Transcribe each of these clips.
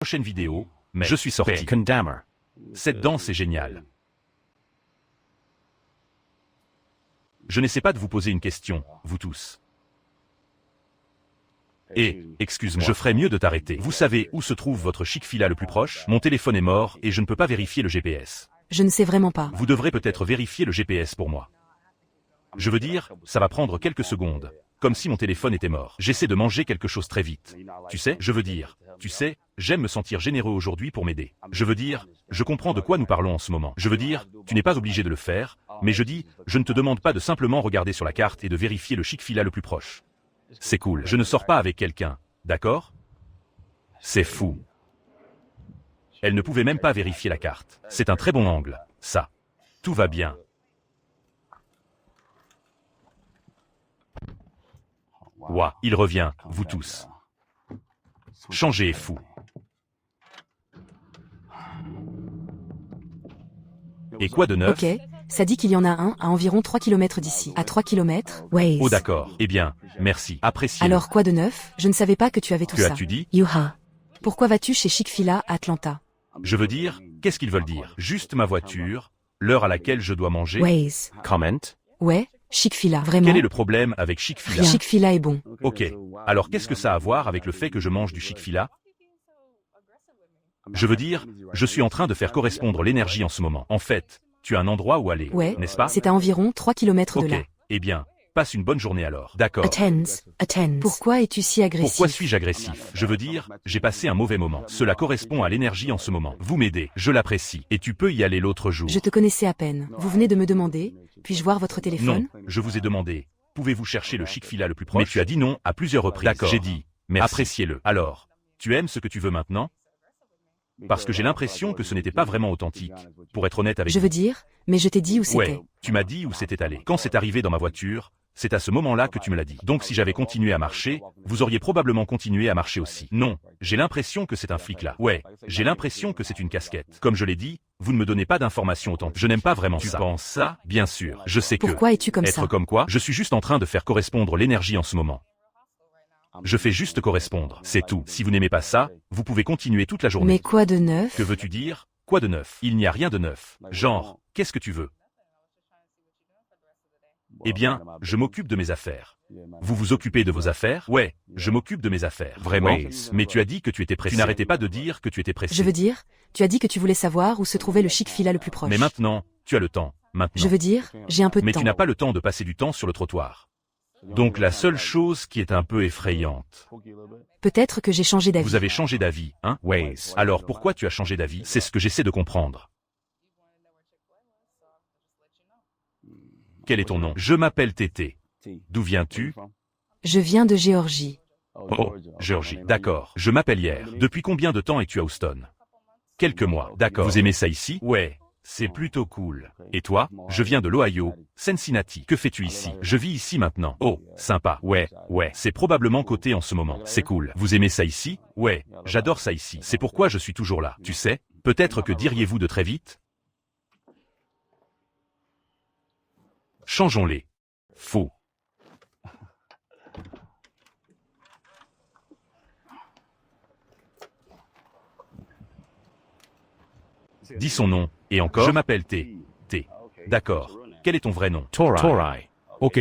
Prochaine vidéo, mais je suis sorti. Cette danse est géniale. Je n'essaie pas de vous poser une question, vous tous. Et, excuse-moi, je ferais mieux de t'arrêter. Vous savez où se trouve votre Chick-fil-A le plus proche? Mon téléphone est mort et je ne peux pas vérifier le GPS. Je ne sais vraiment pas. Vous devrez peut-être vérifier le GPS pour moi. Je veux dire, ça va prendre quelques secondes. Comme si mon téléphone était mort. J'essaie de manger quelque chose très vite. Tu sais, je veux dire, tu sais, j'aime me sentir généreux aujourd'hui pour m'aider. Je veux dire, je comprends de quoi nous parlons en ce moment. Je veux dire, tu n'es pas obligé de le faire, mais je dis, je ne te demande pas de simplement regarder sur la carte et de vérifier le Chick-fil-A le plus proche. C'est cool. Je ne sors pas avec quelqu'un, d'accord? C'est fou. Elle ne pouvait même pas vérifier la carte. C'est un très bon angle, ça. Tout va bien. Ouah, il revient, vous tous. Changer est fou. Et quoi de neuf? Ok, ça dit qu'il y en a un à environ 3 km d'ici. À 3 km, Waze. Oh d'accord, eh bien, merci, apprécié. Alors quoi de neuf? Je ne savais pas que tu avais tout Que ça. as-tu dit? Yuha. Pourquoi vas-tu chez Chick-fil-A à Atlanta? Je veux dire, qu'est-ce qu'ils veulent dire? Juste ma voiture, l'heure à laquelle je dois manger? Waze. Comment? Ouais, Chick-fil-A, vraiment. Quel est le problème avec Chick-fil-A? Chick-fil-A est bon. Ok, alors qu'est-ce que ça a à voir avec le fait que je mange du Chick-fil-A? Je veux dire, je suis en train de faire correspondre l'énergie en ce moment. En fait, tu as un endroit où aller, Ouais, n'est-ce pas? c'est à environ 3 km de Ok, là. eh bien, passe une bonne journée alors. D'accord. Attends. Pourquoi es-tu si agressif? Pourquoi suis-je agressif? Je veux dire, j'ai passé un mauvais moment. Cela correspond à l'énergie en ce moment. Vous m'aidez, je l'apprécie. Et tu peux y aller l'autre jour. Je te connaissais à peine. Vous venez de me demander, puis-je voir votre téléphone? Non, je vous ai demandé, pouvez-vous chercher le Chick-fil-A le plus proche? Mais tu as dit non à plusieurs reprises. D'accord. J'ai dit, merci. Appréciez-le. Alors, tu aimes ce que tu veux maintenant? Parce que j'ai l'impression que ce n'était pas vraiment authentique, pour être honnête avec Je vous. veux dire, mais je t'ai dit où c'était. Ouais, tu m'as dit où c'était allé. Quand c'est arrivé dans ma voiture, c'est à ce moment-là que tu me l'as dit. Donc si j'avais continué à marcher, vous auriez probablement continué à marcher aussi. Non, j'ai l'impression que c'est un flic là. Ouais, j'ai l'impression que c'est une casquette. Comme je l'ai dit, vous ne me donnez pas d'informations autant. Je n'aime pas vraiment ça. Tu penses ça? Bien sûr, je sais que... Pourquoi es-tu comme ça? Être comme quoi? Je suis juste en train de faire correspondre l'énergie en ce moment. Je fais juste correspondre, c'est tout. Si vous n'aimez pas ça, vous pouvez continuer toute la journée. Mais quoi de neuf? Que veux-tu dire? Quoi de neuf? Il n'y a rien de neuf. Genre, qu'est-ce que tu veux? Eh bien, je m'occupe de mes affaires. Vous vous occupez de vos affaires? Ouais, je m'occupe de mes affaires. Vraiment? Mais tu as dit que tu étais pressé. Tu n'arrêtais pas de dire que tu étais pressé. Je veux dire, tu as dit que tu voulais savoir où se trouvait le Chick-fil-A le plus proche. Mais maintenant, tu as le temps. Maintenant. Je veux dire, j'ai un peu de Mais temps. tu n'as pas le temps de passer du temps sur le trottoir. Donc la seule chose qui est un peu effrayante. Peut-être que j'ai changé d'avis. Vous avez changé d'avis, hein? Waze. Alors pourquoi tu as changé d'avis? C'est ce que j'essaie de comprendre. Quel est ton nom? Je m'appelle Tété. D'où viens-tu? Je viens de Géorgie. Oh, Géorgie. D'accord. Je m'appelle Hier. Depuis combien de temps es-tu à Houston? Quelques mois. D'accord. Vous aimez ça ici? Ouais. C'est plutôt cool. Et toi? Je viens de l'Ohio, Cincinnati. Que fais-tu ici? Je vis ici maintenant. Oh, sympa. Ouais. C'est probablement coté en ce moment. C'est cool. Vous aimez ça ici? Ouais, j'adore ça ici. C'est pourquoi je suis toujours là. Tu sais, peut-être que diriez-vous de très vite? Changeons-les. Faux. Dis son nom, et encore? Je m'appelle T. D'accord. Quel est ton vrai nom? Torai. Ok.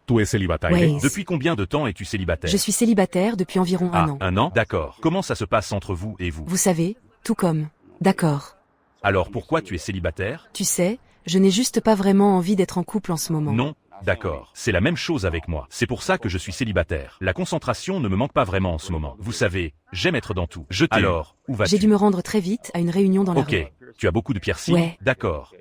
Tu es célibataire? Waze. Depuis combien de temps es-tu célibataire? Je suis célibataire depuis environ un an. Un an? D'accord. Comment ça se passe entre vous et vous? Vous savez, tout comme. D'accord. Alors pourquoi tu es célibataire? Tu sais, je n'ai juste pas vraiment envie d'être en couple en ce moment. Non? D'accord. C'est la même chose avec moi. C'est pour ça que je suis célibataire. La concentration ne me manque pas vraiment en ce moment. Vous savez, j'aime être dans tout. Alors, où vas-tu? J'ai dû me rendre très vite à une réunion dans la Ok. rue. Tu as beaucoup de piercings? Ouais. D'accord.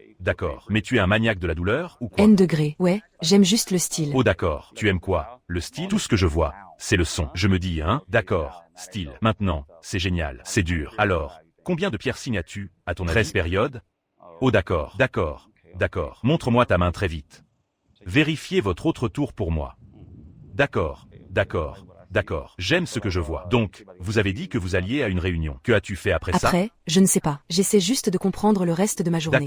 Mais tu es un maniaque de la douleur ou quoi? N degré. Ouais, j'aime juste le style. Oh d'accord. Tu aimes quoi? Le style? Tout ce que je vois, c'est le son. Je me dis, hein? D'accord. Style. Maintenant, c'est génial. C'est dur. Alors, combien de piercings as-tu, à ton avis? 13 périodes? Oh d'accord. Montre-moi ta main très vite. Vérifiez votre autre tour pour moi. D'accord. J'aime ce que je vois. Donc, vous avez dit que vous alliez à une réunion. Que as-tu fait après ça? Après, je ne sais pas. J'essaie juste de comprendre le reste de ma journée.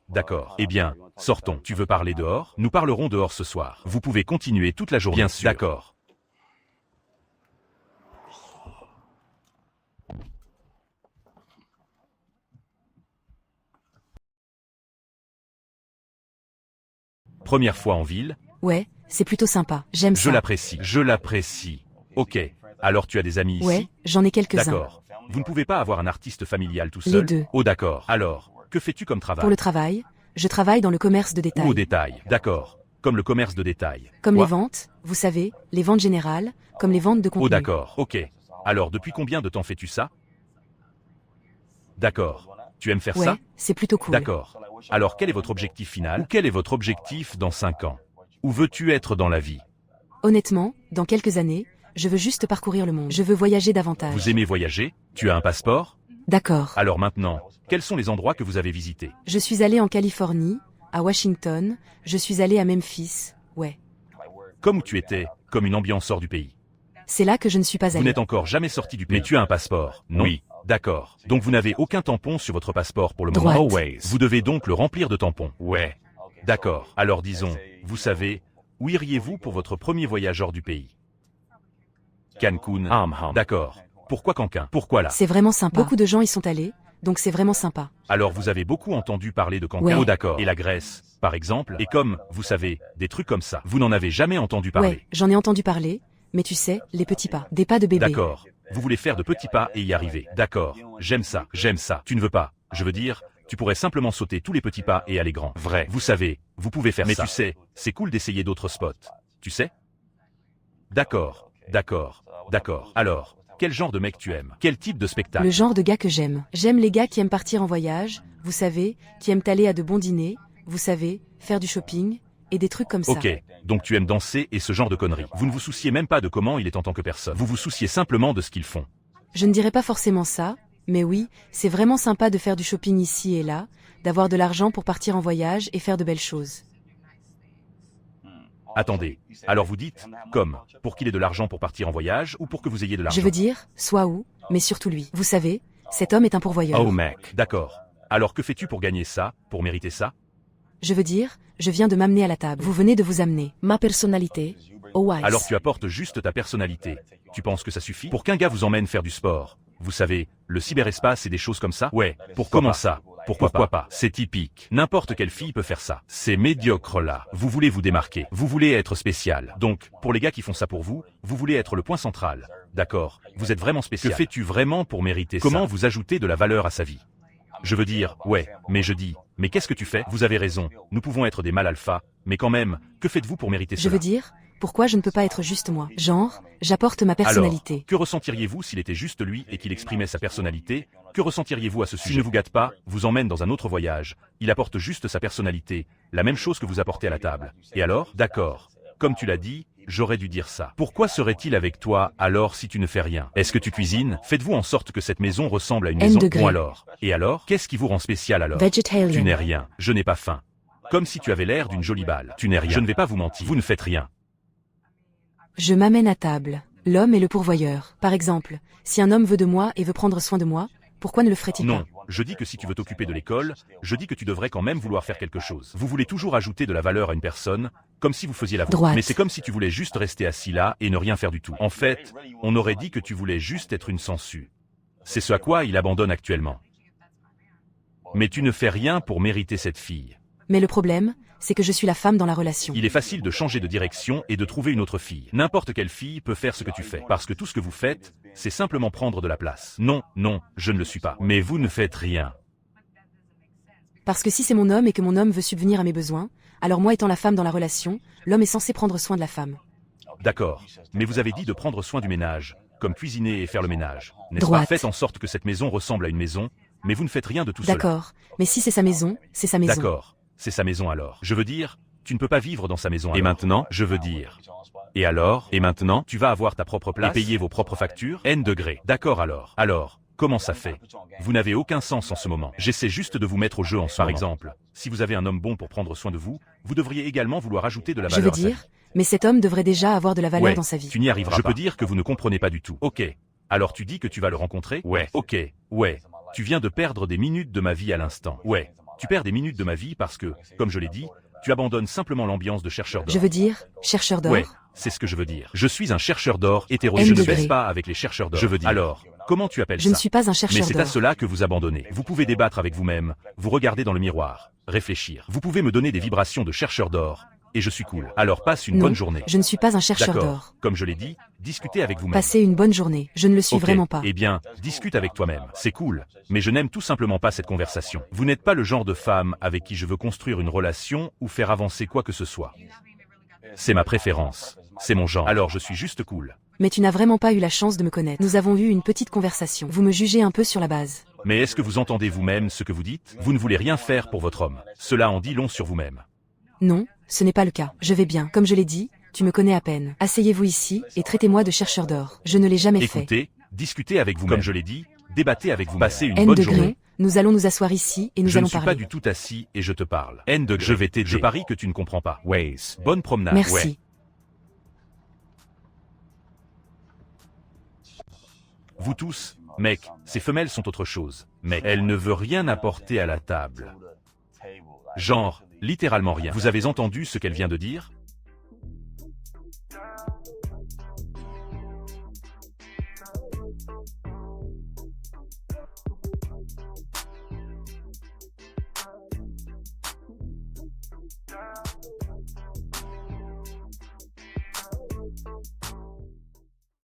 D'accord. Eh bien, sortons. Tu veux parler dehors? Nous parlerons dehors ce soir. Vous pouvez continuer toute la journée. Bien sûr. D'accord. Première fois en ville? Ouais, c'est plutôt sympa. J'aime Je ça. l'apprécie. Je l'apprécie. Ok. Alors tu as des amis ici? Ouais, j'en ai quelques-uns. D'accord. Vous ne pouvez pas avoir un artiste familial tout Les seul? deux. Oh d'accord. Alors, que fais-tu comme travail? Pour le travail, je travaille dans le commerce de Ou détail. au détail? D'accord. Comme le commerce de détail. Comme Quoi? les ventes, vous savez, les ventes générales, comme les ventes de contenu. Oh d'accord. Ok. Alors depuis combien de temps fais-tu ça? D'accord. Tu aimes faire Ouais, ça? c'est plutôt cool. D'accord. Alors quel est votre objectif final? Ou quel est votre objectif dans 5 ans? Où veux-tu être dans la vie? Honnêtement, dans quelques années, je veux juste parcourir le monde. Je veux voyager davantage. Vous aimez voyager? Tu as un passeport? D'accord. Alors maintenant, quels sont les endroits que vous avez visités? Je suis allé en Californie, à Washington, je suis allé à Memphis, ouais. Comme où tu étais, comme une ambiance hors du pays. C'est là que je ne suis pas Vous allé. n'êtes encore jamais sorti du pays. Mais tu as un passeport? Non. Oui. D'accord. Donc vous n'avez aucun tampon sur votre passeport pour le moment? Droite. Always. Vous devez donc le remplir de tampons. Ouais. D'accord. Alors disons, vous savez, où iriez-vous pour votre premier voyage hors du pays? Cancun. D'accord. Pourquoi Cancun? Pourquoi là? C'est vraiment sympa. Beaucoup de gens y sont allés, donc c'est vraiment sympa. Alors vous avez beaucoup entendu parler de Cancun? Ouais. Oh d'accord. Et la Grèce, par exemple? Et comme, vous savez, des trucs comme ça. Vous n'en avez jamais entendu parler? Ouais, j'en ai entendu parler, mais tu sais, les petits pas, des pas de bébé. D'accord. Vous voulez faire de petits pas et y arriver. D'accord. J'aime ça. J'aime ça. Tu ne veux pas. Je veux dire, tu pourrais simplement sauter tous les petits pas et aller grand. Vrai. Vous savez, vous pouvez faire ça. Mais tu sais, c'est cool d'essayer d'autres spots. Tu sais? D'accord. D'accord. D'accord. Alors, quel genre de mec tu aimes? Quel type de spectacle? Le genre de gars que j'aime. J'aime les gars qui aiment partir en voyage, vous savez, qui aiment aller à de bons dîners, vous savez, faire du shopping, et des trucs comme ça. Ok, donc tu aimes danser et ce genre de conneries. Vous ne vous souciez même pas de comment il est en tant que personne. Vous vous souciez simplement de ce qu'ils font. Je ne dirais pas forcément ça, mais oui, c'est vraiment sympa de faire du shopping ici et là, d'avoir de l'argent pour partir en voyage et faire de belles choses. Attendez, alors vous dites, comme, pour qu'il ait de l'argent pour partir en voyage ou pour que vous ayez de l'argent? Je veux dire, soit où, mais surtout lui. Vous savez, cet homme est un pourvoyeur. Oh mec. D'accord. Alors que fais-tu pour gagner ça, pour mériter ça? Je veux dire, je viens de m'amener à la table. Vous venez de vous amener. Ma personnalité. Oh wise. Alors tu apportes juste ta personnalité. Tu penses que ça suffit? Pour qu'un gars vous emmène faire du sport, vous savez, le cyberespace et des choses comme ça? Ouais, comment ça? Pourquoi pas? C'est typique. N'importe quelle fille peut faire ça. C'est médiocre là. Vous voulez vous démarquer. Vous voulez être spécial. Donc, pour les gars qui font ça pour vous, vous voulez être le point central. D'accord. Vous êtes vraiment spécial. Que fais-tu vraiment pour mériter ça? Comment vous ajoutez de la valeur à sa vie? Je veux dire, ouais, mais je dis, mais qu'est-ce que tu fais? Vous avez raison, nous pouvons être des mâles alpha, mais quand même, que faites-vous pour mériter Je cela? veux dire, pourquoi je ne peux pas être juste moi? Genre, j'apporte ma personnalité. Alors, que ressentiriez-vous s'il était juste lui et qu'il exprimait sa personnalité? Que ressentiriez-vous à ce sujet? S'il ne vous gâte pas, vous emmène dans un autre voyage, il apporte juste sa personnalité, la même chose que vous apportez à la table. Et alors? D'accord. Comme tu l'as dit, j'aurais dû dire ça. Pourquoi serait-il avec toi alors si tu ne fais rien? Est-ce que tu cuisines? Faites-vous en sorte que cette maison ressemble à une maison? degré. Bon alors? Et alors? Qu'est-ce qui vous rend spécial alors? Vegetarian. Tu n'es rien. Je n'ai pas faim. Comme si tu avais l'air d'une jolie balle. Tu n'es rien. Je ne vais pas vous mentir. Vous ne faites rien. Je m'amène à table. L'homme est le pourvoyeur. Par exemple, si un homme veut de moi et veut prendre soin de moi, pourquoi ne le ferait-il Non, pas? je dis que si tu veux t'occuper de l'école, je dis que tu devrais quand même vouloir faire quelque chose. Vous voulez toujours ajouter de la valeur à une personne, comme si vous faisiez la vôtre. Droite. Mais c'est comme si tu voulais juste rester assis là et ne rien faire du tout. En fait, on aurait dit que tu voulais juste être une sangsue. C'est ce à quoi il abandonne actuellement. Mais tu ne fais rien pour mériter cette fille. Mais le problème, c'est que je suis la femme dans la relation. Il est facile de changer de direction et de trouver une autre fille. N'importe quelle fille peut faire ce que tu fais. Parce que tout ce que vous faites, c'est simplement prendre de la place. Non, non, je ne le suis pas. Mais vous ne faites rien. Parce que si c'est mon homme et que mon homme veut subvenir à mes besoins, alors moi étant la femme dans la relation, l'homme est censé prendre soin de la femme. D'accord. Mais vous avez dit de prendre soin du ménage, comme cuisiner et faire le ménage. N'est-ce pas? Droite. Faites en sorte que cette maison ressemble à une maison, mais vous ne faites rien de tout cela. D'accord. Mais si c'est sa maison, c'est sa maison. D'accord. C'est sa maison alors. Je veux dire, tu ne peux pas vivre dans sa maison. Et maintenant, je veux dire. Et alors? Et maintenant, tu vas avoir ta propre place et payer vos propres factures? N degrés. D'accord alors. Alors, comment ça fait? Vous n'avez aucun sens en ce moment. J'essaie juste de vous mettre au jeu en ce moment. Par exemple, si vous avez un homme bon pour prendre soin de vous, vous devriez également vouloir ajouter de la Je valeur veux à sa dire, vie. mais cet homme devrait déjà avoir de la valeur Ouais, dans sa vie. tu n'y arriveras pas. Je peux dire que vous ne comprenez pas du tout. Ok. Alors tu dis que tu vas le rencontrer? Ouais. Ok. Ouais. Tu viens de perdre des minutes de ma vie à l'instant. Ouais. Tu perds des minutes de ma vie parce que, comme je l'ai dit, tu abandonnes simplement l'ambiance de chercheur d'or. Je veux dire, chercheur d'or. Ouais, c'est ce que je veux dire. Je suis un chercheur d'or hétéro. N Je ne degré. baisse pas avec les chercheurs d'or. Je veux dire. Alors, comment tu appelles Je ça? ne suis pas un Mais chercheur c'est d'or. à cela que vous abandonnez. Vous pouvez débattre avec vous-même, vous regarder dans le miroir, réfléchir. Vous pouvez me donner des vibrations de chercheur d'or, et je suis cool. Alors passe une Non, bonne journée. je ne suis pas un chercheur D'accord. d'or. Comme je l'ai dit, discutez avec vous-même. Passez une bonne journée, je ne le suis Ok, vraiment pas. Eh bien, discute avec toi-même. C'est cool. Mais je n'aime tout simplement pas cette conversation. Vous n'êtes pas le genre de femme avec qui je veux construire une relation ou faire avancer quoi que ce soit. C'est ma préférence. C'est mon genre. Alors je suis juste cool. Mais tu n'as vraiment pas eu la chance de me connaître. Nous avons eu une petite conversation. Vous me jugez un peu sur la base. Mais est-ce que vous entendez vous-même ce que vous dites? Vous ne voulez rien faire pour votre homme. Cela en dit long sur vous-même. Non, ce n'est pas le cas. Je vais bien. Comme je l'ai dit, tu me connais à peine. Asseyez-vous ici et traitez-moi de chercheur d'or. Je ne l'ai jamais fait. Écoutez, discutez avec vous-même. Comme je l'ai dit, débattez avec vous-même. Passez une N bonne degré, journée. nous allons nous asseoir ici et nous Je ne allons suis parler. pas du tout assis et je te parle. N degré. Je vais t'aider. Je parie que tu ne comprends pas. Waze. Bonne promenade. Merci. Ouais. Vous tous, mec, ces femelles sont autre chose. Mec, elle ne veut rien apporter à la table. Genre, littéralement rien. Vous avez entendu ce qu'elle vient de dire?